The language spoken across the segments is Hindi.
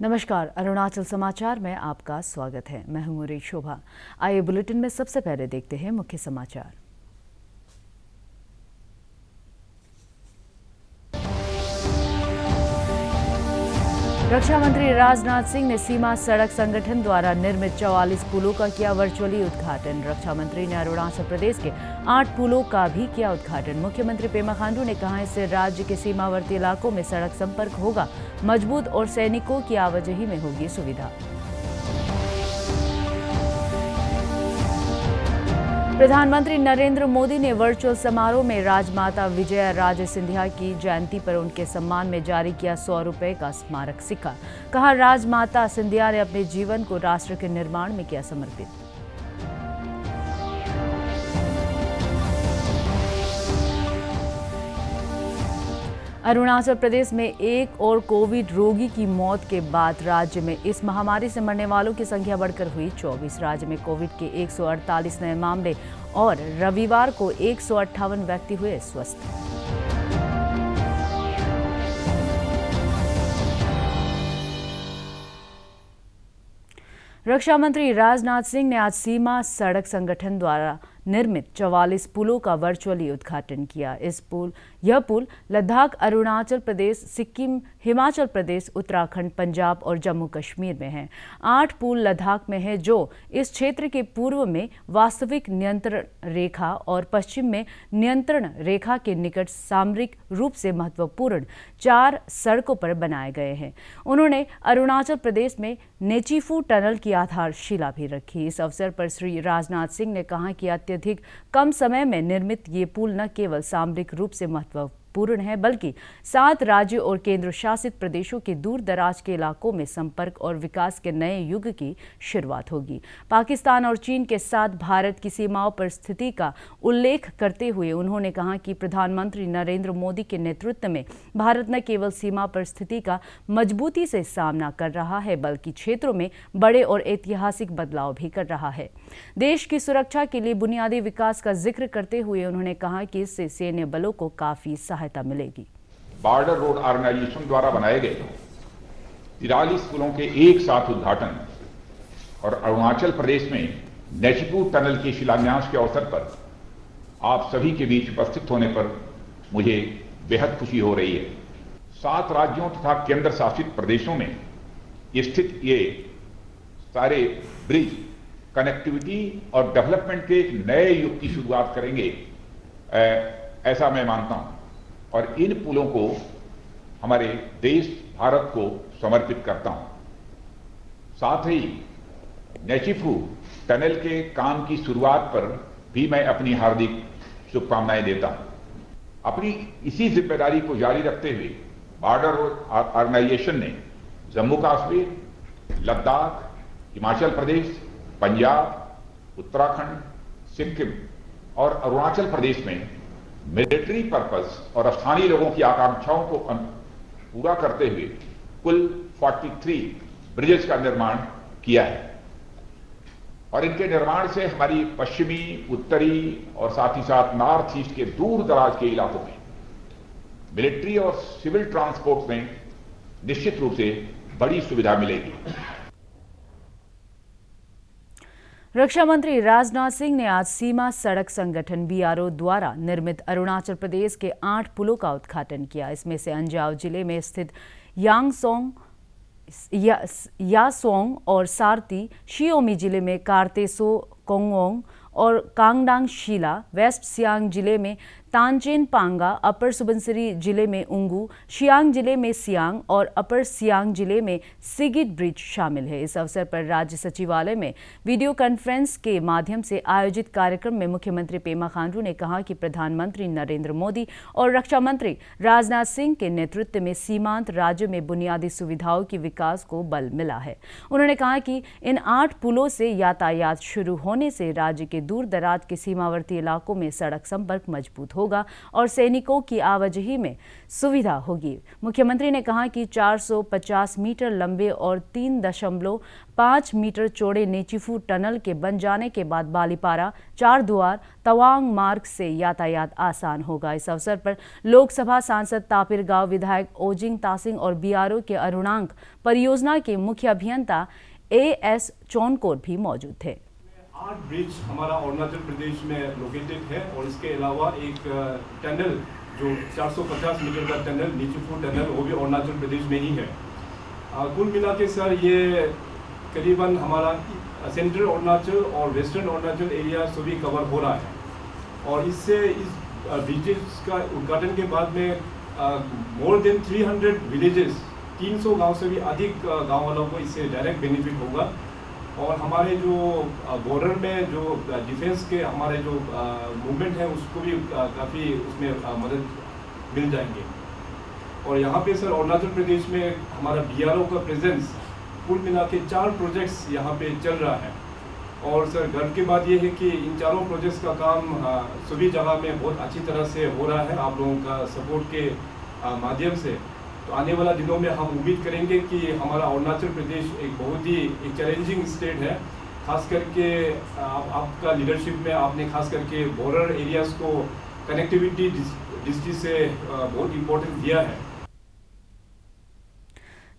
नमस्कार, अरुणाचल समाचार में आपका स्वागत है। मैं हूं मुरी शोभा। आइए बुलेटिन में सबसे पहले देखते हैं मुख्य समाचार। रक्षा मंत्री राजनाथ सिंह ने सीमा सड़क संगठन द्वारा निर्मित 44 पुलों का किया वर्चुअली उद्घाटन। रक्षा मंत्री ने अरुणाचल प्रदेश के 8 पुलों का भी किया उद्घाटन। मुख्यमंत्री पेमा खांडू ने कहा, इससे राज्य के सीमावर्ती इलाकों में सड़क संपर्क होगा मजबूत और सैनिकों की आवाजाही में होगी सुविधा। प्रधानमंत्री नरेंद्र मोदी ने वर्चुअल समारोह में राजमाता विजया राजे सिंधिया की जयंती पर उनके सम्मान में जारी किया 100 रुपए का स्मारक सिक्का। कहा, राजमाता सिंधिया ने अपने जीवन को राष्ट्र के निर्माण में किया समर्पित। अरुणाचल प्रदेश में एक और कोविड रोगी की मौत के बाद राज्य में इस महामारी से मरने वालों की संख्या बढ़कर हुई 24। राज्य में कोविड के 148 नए मामले और रविवार को 158 व्यक्ति हुए स्वस्थ। रक्षा मंत्री राजनाथ सिंह ने आज सीमा सड़क संगठन द्वारा निर्मित 44 पुलों का वर्चुअली उद्घाटन किया। यह पुल लद्दाख, अरुणाचल प्रदेश, सिक्किम, हिमाचल प्रदेश, उत्तराखंड, पंजाब और जम्मू कश्मीर में हैं। 8 पुल लद्दाख में हैं, जो इस क्षेत्र के पूर्व में वास्तविक नियंत्रण रेखा और पश्चिम में नियंत्रण रेखा के निकट सामरिक रूप से महत्वपूर्ण 4 सड़कों पर बनाए गए हैं। उन्होंने अरुणाचल प्रदेश में नेचीफू टनल की आधारशिला भी रखी। इस अवसर पर श्री राजनाथ सिंह ने कहा कि अत्यधिक कम समय में निर्मित ये पुल न केवल सामरिक रूप से महत्वपूर्ण है, बल्कि 7 राज्यों और केंद्र शासित प्रदेशों के दूर दराज के इलाकों में संपर्क और विकास के नए युग की शुरुआत होगी। पाकिस्तान और चीन के साथ भारत की सीमाओं पर स्थिति का उल्लेख करते हुए उन्होंने कहा कि प्रधानमंत्री नरेंद्र मोदी के नेतृत्व में भारत न केवल सीमा पर स्थिति का मजबूती से सामना कर रहा है, बल्कि क्षेत्रों में बड़े और ऐतिहासिक बदलाव भी कर रहा है। देश की सुरक्षा के लिए बुनियादी विकास का जिक्र करते हुए उन्होंने कहा कि इससे सैन्य बलों को काफी सहायता मिलेगी। बॉर्डर रोड ऑर्गेनाइजेशन द्वारा बनाए गए 43 पुलों के एक साथ उद्घाटन और अरुणाचल प्रदेश में नेचीफू टनल के शिलान्यास के अवसर पर आप सभी के बीच उपस्थित होने पर मुझे बेहद खुशी हो रही है। 7 राज्यों तथा केंद्र शासित प्रदेशों में स्थित ये सारे ब्रिज कनेक्टिविटी और डेवलपमेंट के एक नए युग की शुरुआत करेंगे, ऐसा मैं मानता हूं और इन पुलों को हमारे देश भारत को समर्पित करता हूं। साथ ही नेचीफू टनल के काम की शुरुआत पर भी मैं अपनी हार्दिक शुभकामनाएं देता हूं। अपनी इसी जिम्मेदारी को जारी रखते हुए बॉर्डर रोड ऑर्गेनाइजेशन ने जम्मू कश्मीर, लद्दाख, हिमाचल प्रदेश, पंजाब, उत्तराखंड, सिक्किम और अरुणाचल प्रदेश में मिलिट्री पर्पस और स्थानीय लोगों की आकांक्षाओं को पूरा करते हुए कुल 43 ब्रिजेस का निर्माण किया है और इनके निर्माण से हमारी पश्चिमी, उत्तरी और साथ ही साथ नॉर्थ ईस्ट के दूर दराज के इलाकों में मिलिट्री और सिविल ट्रांसपोर्ट में निश्चित रूप से बड़ी सुविधा मिलेगी। रक्षा मंत्री राजनाथ सिंह ने आज सीमा सड़क संगठन BRO द्वारा निर्मित अरुणाचल प्रदेश के 8 पुलों का उद्घाटन किया। इसमें से अंजाव जिले में स्थित यासोंग और सारती, शियोमी जिले में कारतेसो कोंगोंग और कांगडांग शिला, वेस्ट सियांग जिले में तानचेन पांगा, अपर सुबनसिरी जिले में उंगू, शियांग जिले में सियांग और अपर सियांग जिले में सिगिट ब्रिज शामिल है। इस अवसर पर राज्य सचिवालय में वीडियो कॉन्फ्रेंस के माध्यम से आयोजित कार्यक्रम में मुख्यमंत्री पेमा खांडू ने कहा कि प्रधानमंत्री नरेंद्र मोदी और रक्षा मंत्री राजनाथ सिंह के नेतृत्व में सीमांत राज्यों में बुनियादी सुविधाओं के विकास को बल मिला है। उन्होंने कहा कि इन 8 पुलों से यातायात शुरू होने से राज्य के दूर दराज के सीमावर्ती इलाकों में सड़क संपर्क मजबूत होगा और सैनिकों की आवाजाही में सुविधा होगी। मुख्यमंत्री ने कहा कि 450 मीटर लंबे और 3.5 मीटर चौड़े नेचीफू टनल के बन जाने के बाद बालीपारा चारद्वार तवांग मार्ग से यातायात आसान होगा। इस अवसर पर लोकसभा सांसद तापिर गाव, विधायक ओजिंग तासिंग और बीआरओ के अरुणांक परियोजना के मुख्य अभियंता AS चौनकोर भी मौजूद थे। 8 ब्रिज हमारा अरुणाचल प्रदेश में लोकेटेड है और इसके अलावा एक टनल जो 450 मीटर का टनल नीचीफू टनल वो भी अरुणाचल प्रदेश में ही है। कुल मिला के सर ये करीबन हमारा सेंट्रल अरुणाचल और वेस्टर्न अरुणाचल एरिया सभी कवर हो रहा है और इससे इस ब्रिजेस का उद्घाटन के बाद में मोर देन 300 विलेजेस 300 गांव से भी अधिक गांव वालों को इससे डायरेक्ट बेनिफिट होगा और हमारे जो बॉर्डर में जो डिफेंस के हमारे जो मूवमेंट है उसको भी काफ़ी उसमें मदद मिल जाएंगे। और यहाँ पे सर अरुणाचल प्रदेश में हमारा BRO का प्रेजेंस कुल मिला के 4 प्रोजेक्ट्स यहाँ पे चल रहा है और सर गर्व की बात ये है कि इन चारों प्रोजेक्ट्स का काम सभी जगह में बहुत अच्छी तरह से हो रहा है आप लोगों का सपोर्ट के माध्यम से। तो आने वाला दिनों में हम उम्मीद करेंगे कि हमारा अरुणाचल प्रदेश एक बहुत ही एक चैलेंजिंग स्टेट है, खास करके आपका लीडरशिप में आपने खास करके बॉर्डर एरियाज को कनेक्टिविटी दृष्टि से बहुत इम्पोर्टेंस दिया है।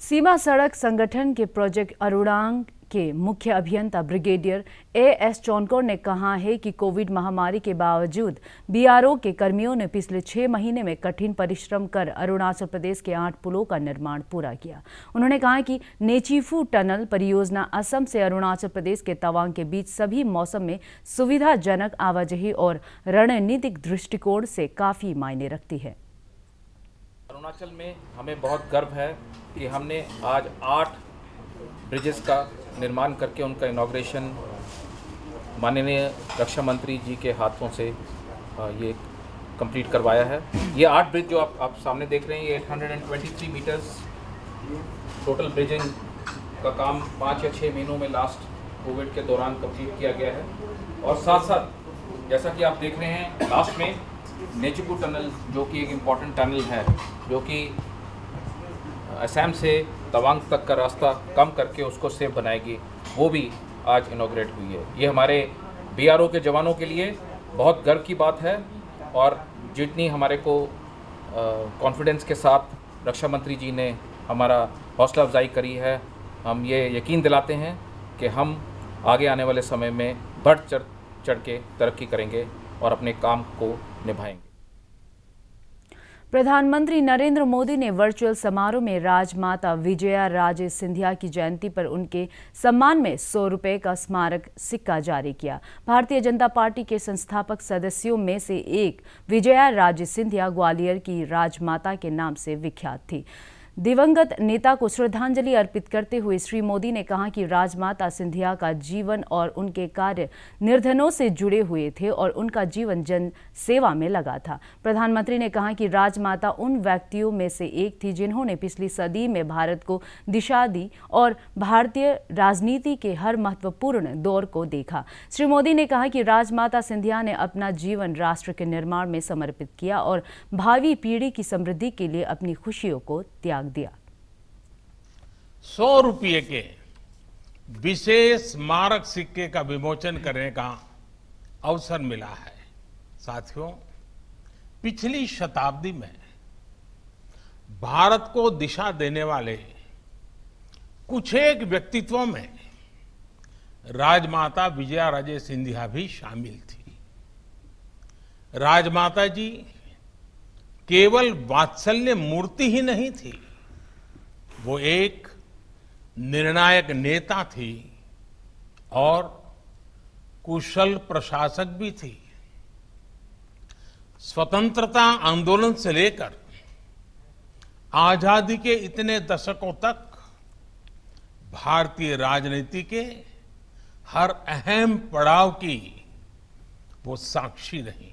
सीमा सड़क संगठन के प्रोजेक्ट अरुणांक के मुख्य अभियंता ब्रिगेडियर AS चौनकोर ने कहा है कि कोविड महामारी के बावजूद BRO के कर्मियों ने पिछले 6 महीने में कठिन परिश्रम कर अरुणाचल प्रदेश के 8 पुलों का निर्माण पूरा किया। उन्होंने कहा कि नेचीफू टनल परियोजना असम से अरुणाचल प्रदेश के तवांग के बीच सभी मौसम में सुविधाजनक आवाजाही और रणनीतिक दृष्टिकोण से काफी मायने रखती है। अरुणाचल में हमें बहुत गर्व है कि हमने आज 8 ब्रिजेस का निर्माण करके उनका इनॉग्रेशन माननीय रक्षा मंत्री जी के हाथों से ये कंप्लीट करवाया है। ये 8 ब्रिज जो आप सामने देख रहे हैं ये 823 मीटर्स टोटल ब्रिजिंग का काम 5 या 6 महीनों में लास्ट कोविड के दौरान कंप्लीट किया गया है। और साथ साथ जैसा कि आप देख रहे हैं लास्ट में नेचीफू टनल जो कि एक इम्पॉर्टेंट टनल है जो कि असम से तवांग तक का रास्ता कम करके उसको सेफ बनाएगी, वो भी आज इनॉग्रेट हुई है। ये हमारे BRO के जवानों के लिए बहुत गर्व की बात है और जितनी हमारे को कॉन्फिडेंस के साथ रक्षा मंत्री जी ने हमारा हौसला अफजाई करी है, हम ये यकीन दिलाते हैं कि हम आगे आने वाले समय में बढ़ चढ़ के तरक्की करेंगे और अपने काम को निभाएंगे। प्रधानमंत्री नरेंद्र मोदी ने वर्चुअल समारोह में राजमाता विजया राजे सिंधिया की जयंती पर उनके सम्मान में 100 रुपये का स्मारक सिक्का जारी किया। भारतीय जनता पार्टी के संस्थापक सदस्यों में से एक विजया राजे सिंधिया ग्वालियर की राजमाता के नाम से विख्यात थी। दिवंगत नेता को श्रद्धांजलि अर्पित करते हुए श्री मोदी ने कहा कि राजमाता सिंधिया का जीवन और उनके कार्य निर्धनों से जुड़े हुए थे और उनका जीवन जन सेवा में लगा था। प्रधानमंत्री ने कहा कि राजमाता उन व्यक्तियों में से एक थी जिन्होंने पिछली सदी में भारत को दिशा दी और भारतीय राजनीति के हर महत्वपूर्ण दौर को देखा। श्री मोदी ने कहा कि राजमाता सिंधिया ने अपना जीवन राष्ट्र के निर्माण में समर्पित किया और भावी पीढ़ी की समृद्धि के लिए अपनी खुशियों को त्याग दिया। 100 रुपये के विशेष स्मारक सिक्के का विमोचन करने का अवसर मिला है। साथियों, पिछली शताब्दी में भारत को दिशा देने वाले कुछ एक व्यक्तित्वों में राजमाता विजया राजे सिंधिया भी शामिल थी। राजमाता जी केवल वात्सल्य मूर्ति ही नहीं थी, वो एक निर्णायक नेता थी और कुशल प्रशासक भी थी। स्वतंत्रता आंदोलन से लेकर आजादी के इतने दशकों तक भारतीय राजनीति के हर अहम पड़ाव की वो साक्षी रही।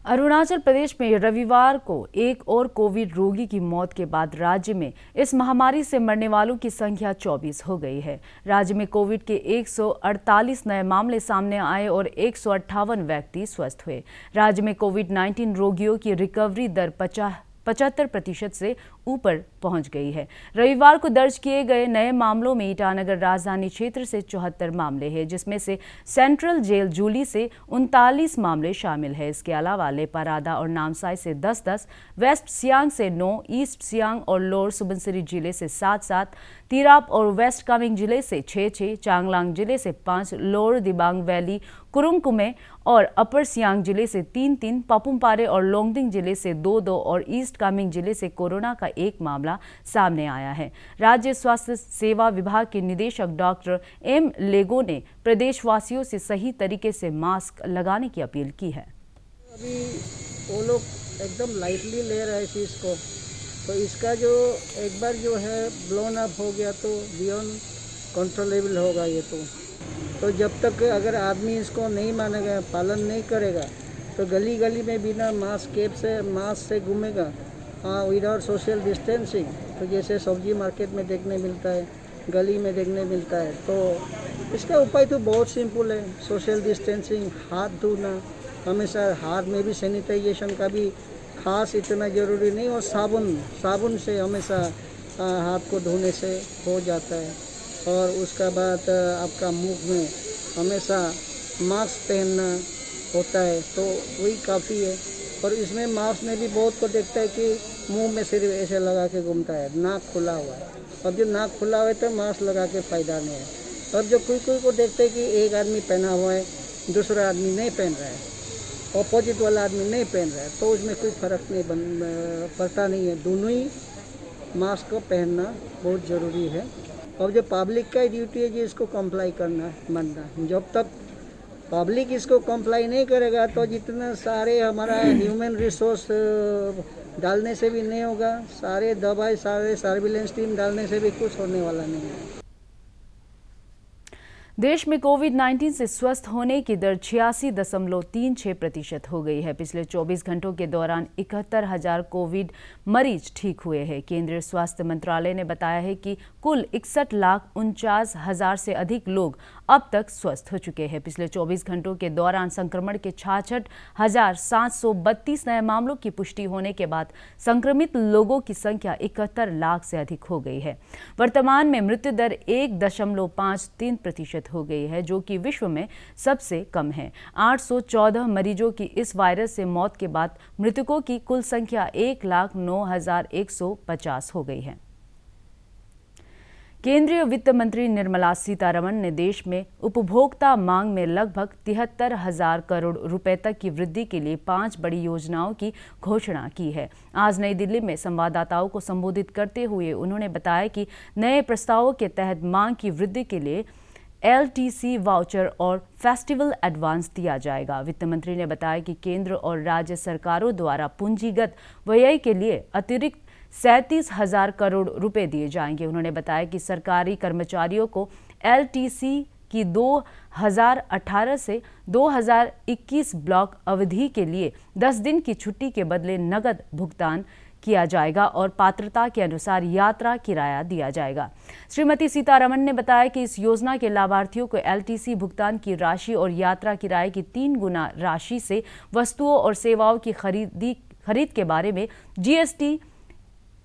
अरुणाचल प्रदेश में रविवार को एक और कोविड रोगी की मौत के बाद राज्य में इस महामारी से मरने वालों की संख्या 24 हो गई है। राज्य में कोविड के 148 नए मामले सामने आए और 158 व्यक्ति स्वस्थ हुए। राज्य में कोविड-19 रोगियों की रिकवरी दर 75% से ऊपर पहुंच गई है। रविवार को दर्ज किए गए नए मामलों में ईटानगर राजधानी क्षेत्र से 74 मामले हैं, जिसमें से सेंट्रल जेल जूली से 39 मामले शामिल हैं। इसके अलावा लेपारादा और नामसाई से 10-10, वेस्ट सियांग से 9, ईस्ट सियांग और लोअर सुबनसिरी जिले से 7-7, तिराप और वेस्ट कामेंग जिले से 6-6, चांगलांग जिले से 5, लोअर दिबांग वैली, कुरुंग और अपर सियांग जिले से 3-3, पापुमपारे और लोंगडिंग जिले से 2-2 और ईस्ट कामेंग जिले से कोरोना का एक मामला सामने आया है। राज्य स्वास्थ्य सेवा विभाग के निदेशक डॉक्टर एम लेगो ने प्रदेशवासियों से सही तरीके से मास्क लगाने की अपील की है। अभी वो लोग एकदम लाइटली ले रहे हैं इस चीज़ को, तो इसका जो एक बार जो है ब्लोन अप हो गया तो बियॉन्ड कंट्रोलेबल होगा ये तो जब तक अगर आदमी इसको नहीं मानेगा, पालन नहीं करेगा, तो गली गली में बिना मास्क से घूमेगा, विदाउट सोशल डिस्टेंसिंग, तो जैसे सब्जी मार्केट में देखने मिलता है, गली में देखने मिलता है, तो इसका उपाय तो बहुत सिंपल है। सोशल डिस्टेंसिंग, हाथ धोना, हमेशा हाथ में भी सैनिटाइजेशन का भी खास इतना ज़रूरी नहीं, और साबुन से हमेशा हाथ को धोने से हो जाता है। और उसका बाद आपका मुंह में हमेशा मास्क पहनना होता है, तो वही काफ़ी है। और इसमें मास्क में भी बहुत को देखता है कि मुंह में सिर्फ ऐसे लगा के घूमता है, नाक खुला हुआ है। अब जो नाक खुला हुआ है तो मास्क लगा के फ़ायदा नहीं है। और जो कोई को देखता है कि एक आदमी पहना हुआ है, दूसरा आदमी नहीं पहन रहा है, ऑपोजिट वाला आदमी नहीं पहन रहा है, तो उसमें कोई फ़र्क नहीं पड़ता नहीं है। दोनों ही मास्क को पहनना बहुत ज़रूरी है। और जो पब्लिक का ड्यूटी है जी, इसको कंप्लाई करना बनना। जब तक पब्लिक इसको कंप्लाई नहीं करेगा तो जितना सारे हमारा ह्यूमन रिसोर्स डालने से भी नहीं होगा, सारे दवाई, सारे सर्विलेंस टीम डालने से भी कुछ होने वाला नहीं है। देश में कोविड-19 से स्वस्थ होने की दर 86.36% हो गई है। पिछले 24 घंटों के दौरान 71,000 कोविड मरीज ठीक हुए हैं। केंद्रीय स्वास्थ्य मंत्रालय ने बताया है कि कुल 61,49,000 से अधिक लोग अब तक स्वस्थ हो चुके हैं। पिछले 24 घंटों के दौरान संक्रमण के 66,732 नए मामलों की पुष्टि होने के बाद संक्रमित लोगों की संख्या 71 लाख से अधिक हो गई है। वर्तमान में मृत्यु दर 1.53% हो गई है, जो कि विश्व में सबसे कम है। 814 मरीजों की इस वायरस से मौत के बाद मृतकों की कुल संख्या 1,09,150 हो गई है। केंद्रीय वित्त मंत्री निर्मला सीतारमण ने देश में उपभोक्ता मांग में लगभग 73,000 करोड़ रुपए तक की वृद्धि के लिए 5 बड़ी योजनाओं की घोषणा की है। आज नई दिल्ली में संवाददाताओं को संबोधित करते हुए उन्होंने बताया कि नए प्रस्तावों के तहत मांग की वृद्धि के लिए LTC वाउचर और फेस्टिवल एडवांस दिया जाएगा। वित्त मंत्री ने बताया कि केंद्र और राज्य सरकारों द्वारा पूंजीगत व्यय के लिए अतिरिक्त 37,000 करोड़ रुपए दिए जाएंगे। उन्होंने बताया कि सरकारी कर्मचारियों को LTC की 2018 से 2021 ब्लॉक अवधि के लिए 10 दिन की छुट्टी के बदले नकद भुगतान किया जाएगा और पात्रता के अनुसार यात्रा किराया दिया जाएगा। श्रीमती सीतारमण ने बताया कि इस योजना के लाभार्थियों को LTC भुगतान की राशि और यात्रा किराए की 3 गुना राशि से वस्तुओं और सेवाओं की खरीद के बारे में GST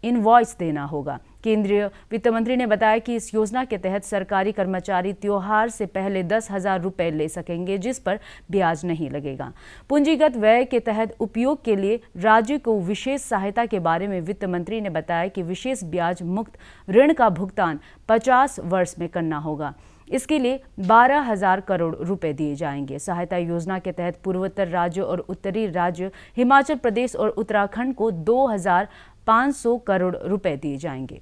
इनवॉइस देना होगा। केंद्रीय वित्त मंत्री ने बताया कि इस योजना के तहत सरकारी कर्मचारी त्योहार से पहले 10,000 रुपए ले सकेंगे, जिस पर ब्याज नहीं लगेगा। पूंजीगत व्यय के तहत उपयोग के लिए राज्य को विशेष सहायता के बारे में वित्त मंत्री ने बताया कि विशेष ब्याज मुक्त ऋण का भुगतान 50 वर्ष में करना होगा। इसके लिए 12,000 करोड़ रुपए दिए जाएंगे। सहायता योजना के तहत पूर्वोत्तर राज्यों और उत्तरी राज्य हिमाचल प्रदेश और उत्तराखंड को 2,500 करोड़ रुपए दिए जाएंगे।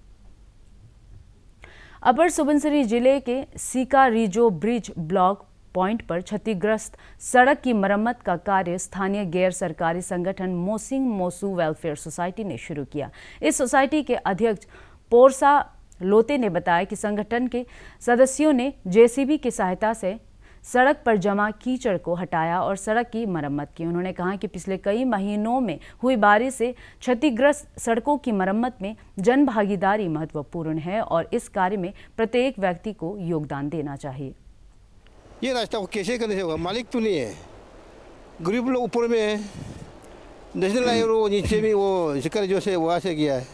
अपर सुबनसिरी जिले के caeca Rijo bridge block point पर क्षतिग्रस्त सड़क की मरम्मत का कार्य स्थानीय गैर सरकारी संगठन मोसिंग मोसू वेलफेयर सोसाइटी ने शुरू किया। इस सोसाइटी के अध्यक्ष पोरसा लोते ने बताया कि संगठन के सदस्यों ने JCB की सहायता से सड़क पर जमा कीचड़ को हटाया और सड़क की मरम्मत की। उन्होंने कहा कि पिछले कई महीनों में हुई बारिश से क्षतिग्रस्त सड़कों की मरम्मत में जन भागीदारी महत्वपूर्ण है और इस कार्य में प्रत्येक व्यक्ति को योगदान देना चाहिए। ये रास्ता को कैसे करने से होगा? मालिक तो नहीं है, गरीब लोग ऊपर में है, नेशनल हाईवे वो नीचे भी वो जिक्र जो से वहाँ से गया है।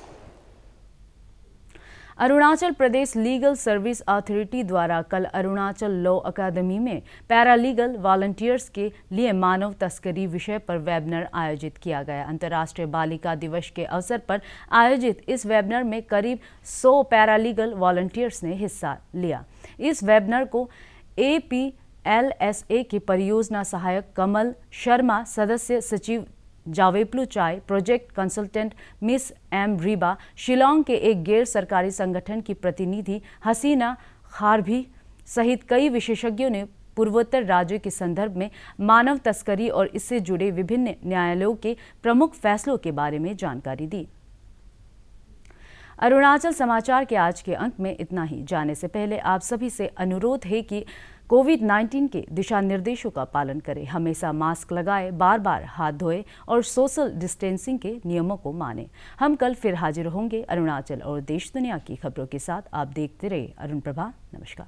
Arunachal Pradesh legal service authority द्वारा कल अरुणाचल लॉ अकादमी में पैरालीगल वॉलंटियर्स के लिए मानव तस्करी विषय पर वेबिनार आयोजित किया गया। अंतर्राष्ट्रीय बालिका दिवस के अवसर पर आयोजित इस वेबिनार में करीब 100 पैरालीगल वॉलंटियर्स ने हिस्सा लिया। इस वेबिनार को APLSA के परियोजना सहायक कमल शर्मा, सदस्य सचिव जावेप्लू चाय, प्रोजेक्ट कंसल्टेंट मिस एम रीबा, शिलोंग के एक गैर सरकारी संगठन की प्रतिनिधि हसीना खारभी सहित कई विशेषज्ञों ने पूर्वोत्तर राज्यों के संदर्भ में मानव तस्करी और इससे जुड़े विभिन्न न्यायालयों के प्रमुख फैसलों के बारे में जानकारी दी। अरुणाचल समाचार के आज के अंक में इतना ही। जाने से पहले आप सभी से अनुरोध है कि कोविड-19 के दिशा निर्देशों का पालन करें, हमेशा मास्क लगाएं, बार बार हाथ धोएं और सोशल डिस्टेंसिंग के नियमों को मानें। हम कल फिर हाजिर होंगे अरुणाचल और देश दुनिया की खबरों के साथ। आप देखते रहिए अरुण प्रभा। नमस्कार।